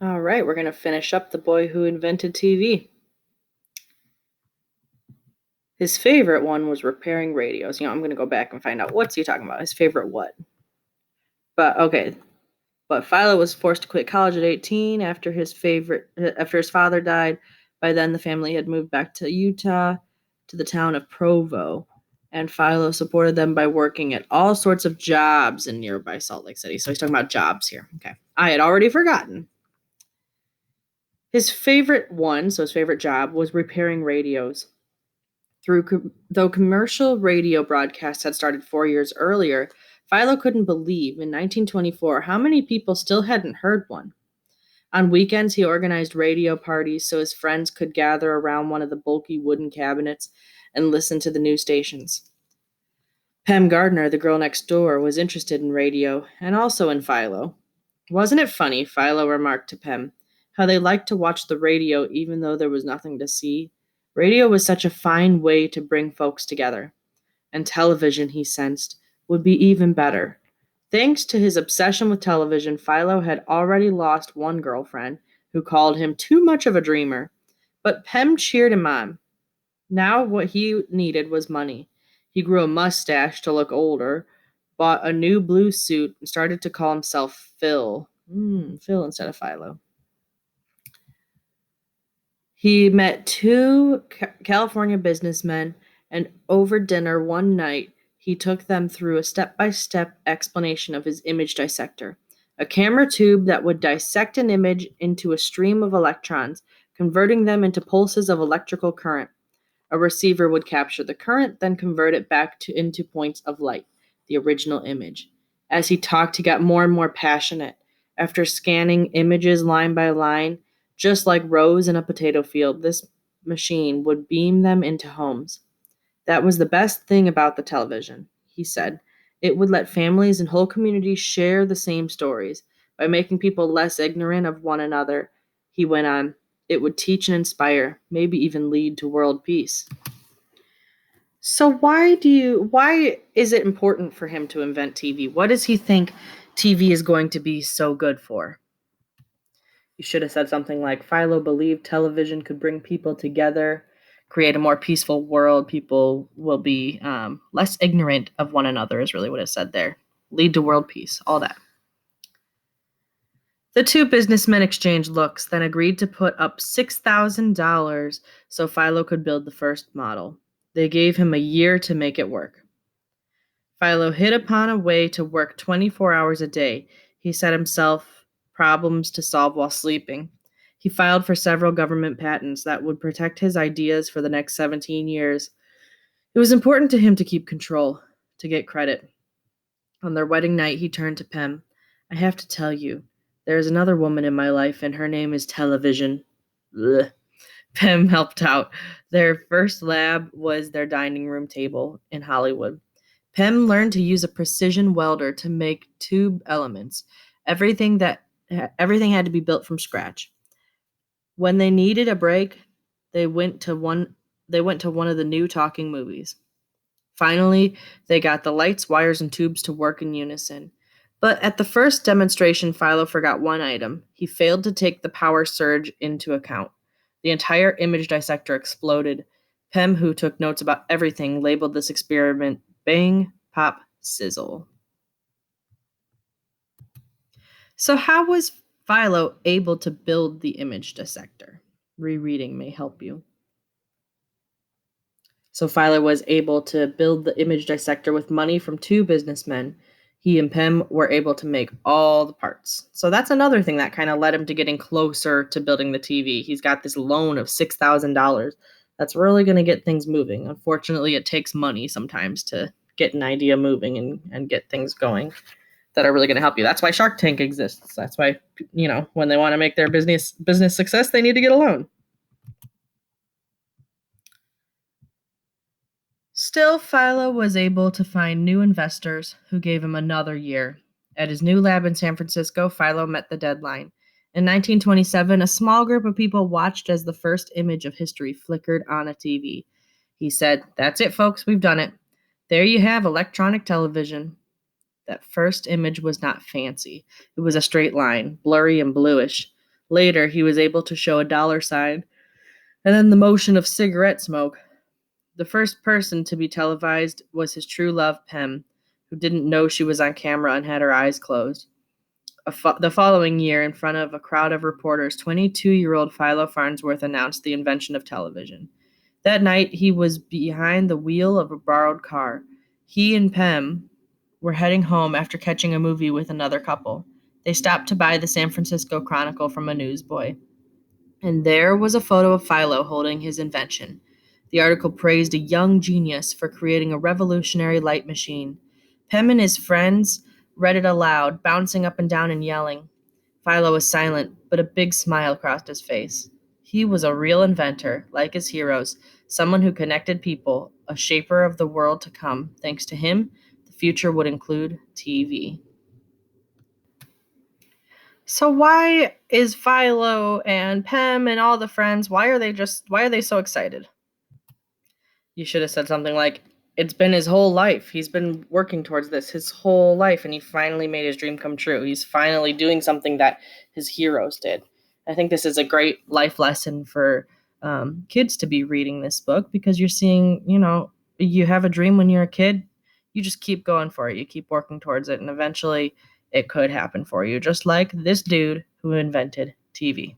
All right, we're going to finish up The Boy Who Invented TV. His favorite one was repairing radios. I'm going to go back and find out what's he talking about. His favorite what? But Philo was forced to quit college at 18 after his father died. By then, the family had moved back to Utah, to the town of Provo, and Philo supported them by working at all sorts of jobs in nearby Salt Lake City. So he's talking about jobs here. Okay, I had already forgotten. His favorite job was repairing radios. Though commercial radio broadcasts had started 4 years earlier, Philo couldn't believe in 1924 how many people still hadn't heard one. On weekends, he organized radio parties so his friends could gather around one of the bulky wooden cabinets and listen to the news stations. Pem Gardner, the girl next door, was interested in radio and also in Philo. Wasn't it funny, Philo remarked to Pem, how they liked to watch the radio even though there was nothing to see? Radio was such a fine way to bring folks together. And television, he sensed, would be even better. Thanks to his obsession with television, Philo had already lost one girlfriend who called him too much of a dreamer. But Pem cheered him on. Now what he needed was money. He grew a mustache to look older, bought a new blue suit, and started to call himself Phil. Phil instead of Philo. He met two California businessmen, and over dinner one night, he took them through a step-by-step explanation of his image dissector, a camera tube that would dissect an image into a stream of electrons, converting them into pulses of electrical current. A receiver would capture the current, then convert it back into points of light, the original image. As he talked, he got more and more passionate. After scanning images line by line, just like rows in a potato field, this machine would beam them into homes. That was the best thing about the television, he said. It would let families and whole communities share the same stories. By making people less ignorant of one another, he went on, it would teach and inspire, maybe even lead to world peace. So why is it important for him to invent TV? What does he think TV is going to be so good for? You should have said something like Philo believed television could bring people together, create a more peaceful world. People will be less ignorant of one another, is really what it said there. Lead to world peace, all that. The two businessmen exchanged looks, then agreed to put up $6,000 so Philo could build the first model. They gave him a year to make it work. Philo hit upon a way to work 24 hours a day. He set himself problems to solve while sleeping. He filed for several government patents that would protect his ideas for the next 17 years. It was important to him to keep control, to get credit. On their wedding night, he turned to Pem. I have to tell you, there is another woman in my life, and her name is television. Ugh. Pem helped out. Their first lab was their dining room table in Hollywood. Pem learned to use a precision welder to make tube elements. Everything had to be built from scratch. When they needed a break, they went to one of the new talking movies. Finally, they got the lights, wires, and tubes to work in unison. But at the first demonstration, Philo forgot one item. He failed to take the power surge into account. The entire image dissector exploded. Pem, who took notes about everything, labeled this experiment Bang, Pop, Sizzle. So how was Philo able to build the image dissector? Rereading may help you. So Philo was able to build the image dissector with money from two businessmen. He and Pem were able to make all the parts. So that's another thing that kind of led him to getting closer to building the TV. He's got this loan of $6,000. That's really going to get things moving. Unfortunately, it takes money sometimes to get an idea moving and get things going that are really going to help you. That's why Shark Tank exists. That's why, when they want to make their business success, they need to get a loan. Still, Philo was able to find new investors who gave him another year. At his new lab in San Francisco, Philo met the deadline. In 1927, a small group of people watched as the first image of history flickered on a TV. He said, "That's it, folks, we've done it. There you have electronic television." That first image was not fancy. It was a straight line, blurry and bluish. Later, he was able to show a dollar sign and then the motion of cigarette smoke. The first person to be televised was his true love, Pem, who didn't know she was on camera and had her eyes closed. The following year, in front of a crowd of reporters, 22-year-old Philo Farnsworth announced the invention of television. That night, he was behind the wheel of a borrowed car. He and Pem were heading home after catching a movie with another couple. They stopped to buy the San Francisco Chronicle from a newsboy, and there was a photo of Philo holding his invention. The article praised a young genius for creating a revolutionary light machine. Pem and his friends read it aloud, bouncing up and down and yelling. Philo was silent, but a big smile crossed his face. He was a real inventor, like his heroes, someone who connected people, a shaper of the world to come. Thanks to him, the future would include TV. So why is Philo and Pem and all the friends, why are they so excited? You should have said something like, it's been his whole life. He's been working towards this his whole life, and he finally made his dream come true. He's finally doing something that his heroes did. I think this is a great life lesson for kids to be reading this book, because you're seeing, you have a dream when you're a kid, you just keep going for it. You keep working towards it, and eventually it could happen for you, just like this dude who invented TV.